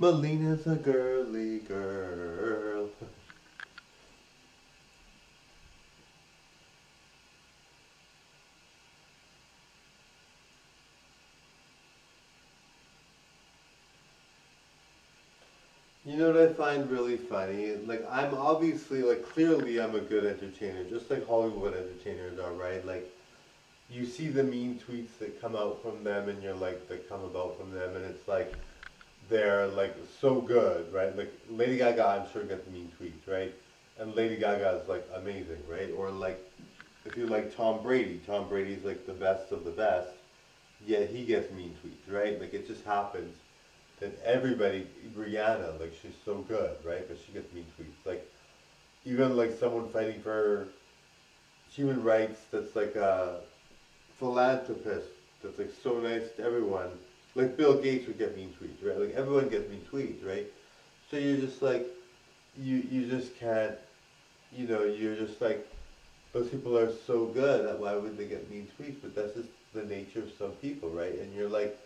Melina's a girly girl. You know what I find really funny? Like, I'm obviously, like, clearly I'm a good entertainer, just like Hollywood entertainers are, right? Like, you see the mean tweets that come out from them, and you're like, that come about from them, and it's like, they're like so good, right? Like, Lady Gaga, I'm sure gets mean tweets, right? And Lady Gaga is like amazing, right? Or like, if you like Tom Brady's like the best of the best, yet he gets mean tweets, right? Like, it just happens that everybody, Rihanna, like, she's so good, right? But she gets mean tweets. Like, even like someone fighting for human rights that's like a philanthropist that's like so nice to everyone. Like Bill Gates would get mean tweets, right? Like, everyone gets mean tweets, right? So you're just like, you just can't, you're just like, those people are so good that why would they get mean tweets? But that's just the nature of some people, right? And you're like,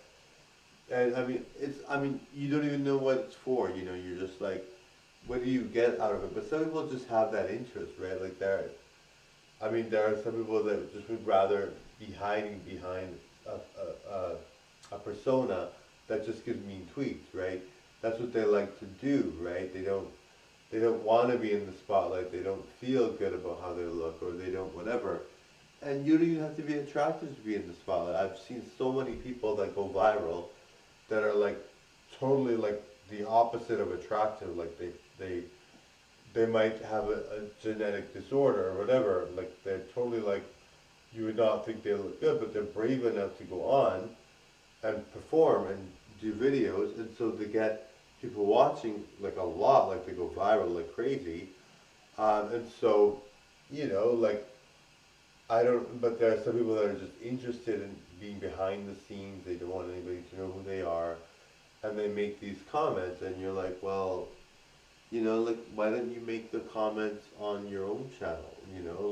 and I mean, you don't even know what it's for, you're just like, what do you get out of it? But some people just have that interest, right? Like, there are some people that just would rather be hiding behind a persona that just gives mean tweets, right? That's what they like to do, right? They don't want to be in the spotlight. They don't feel good about how they look, or they don't whatever. And you don't even have to be attractive to be in the spotlight. I've seen so many people that go viral that are like totally like the opposite of attractive. Like, they might have a genetic disorder or whatever. Like, they're totally like, you would not think they look good, but they're brave enough to go on and perform and do videos, and so they get people watching like a lot. Like, they go viral like crazy, and so, like, I don't. But there are some people that are just interested in being behind the scenes. They don't want anybody to know who they are, and they make these comments, and you're like, well, like, why don't you make the comments on your own channel?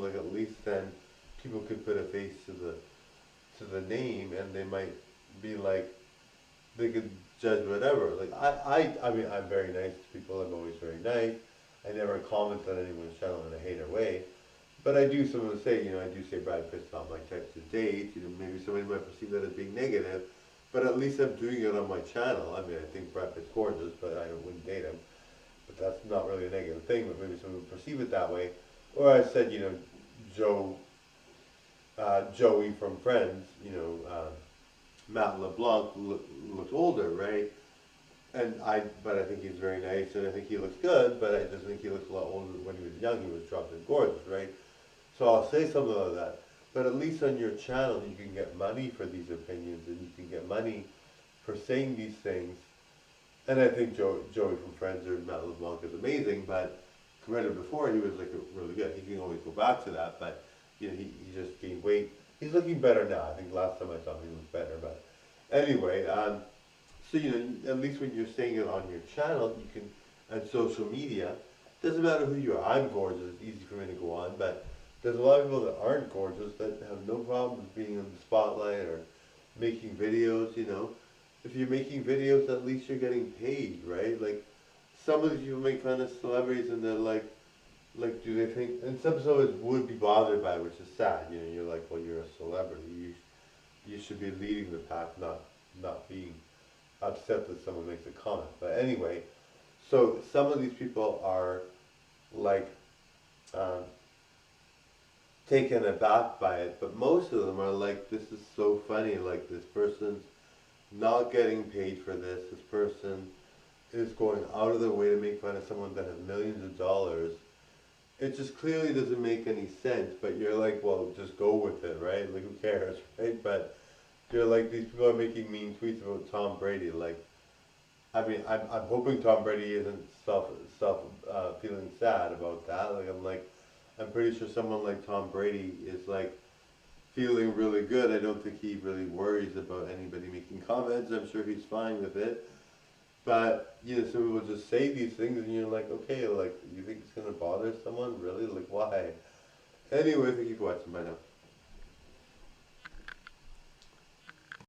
Like, at least then people could put a face to the name, and they might be like, they could judge whatever. Like, I mean, I'm very nice to people. I'm always very nice. I never comment on anyone's channel in a hater way. But I do sometimes say, I do say Brad Pitt's not my type to date. Maybe somebody might perceive that as being negative, but at least I'm doing it on my channel. I mean, I think Brad Pitt's gorgeous, but I wouldn't date him. But that's not really a negative thing, but maybe someone would perceive it that way. Or I said, Joe, Joey from Friends, Matt LeBlanc looks older, right? But I think he's very nice, and I think he looks good, but I just think he looks a lot older. When he was young, he was dropped and gorgeous, right? So I'll say something like that. But at least on your channel, you can get money for these opinions, and you can get money for saying these things. And I think Joey from Friends or Matt LeBlanc is amazing, but compared to before, he was like really good. He can always go back to that, but he just gained weight. He's looking better now. I think last time I saw him, he looked better. But anyway, so at least when you're saying it on your channel, you can, and social media, doesn't matter who you are. I'm gorgeous. It's easy for me to go on, but there's a lot of people that aren't gorgeous that have no problems being in the spotlight or making videos. If you're making videos, at least you're getting paid, right? Like, some of these people make fun of celebrities, and they're like, do they think? And some celebrities would be bothered by it, which is sad. You're like, well, you're a celebrity. You should be leading the pack, not being upset that someone makes a comment. But anyway, so some of these people are like um, taken aback by it, but most of them are like, this is so funny. Like, this person's not getting paid for this. This person is going out of their way to make fun of someone that has millions of dollars. It just clearly doesn't make any sense, but you're like, well, just go with it, right? Like, who cares, right? But you're like, these people are making mean tweets about Tom Brady. Like, I mean, I'm hoping Tom Brady isn't feeling sad about that. Like, I'm pretty sure someone like Tom Brady is like feeling really good. I don't think he really worries about anybody making comments. I'm sure he's fine with it. But, some people just say these things, and you're like, okay, like, you think it's going to bother someone? Really? Like, why? Anyway, thank you for watching. Bye now.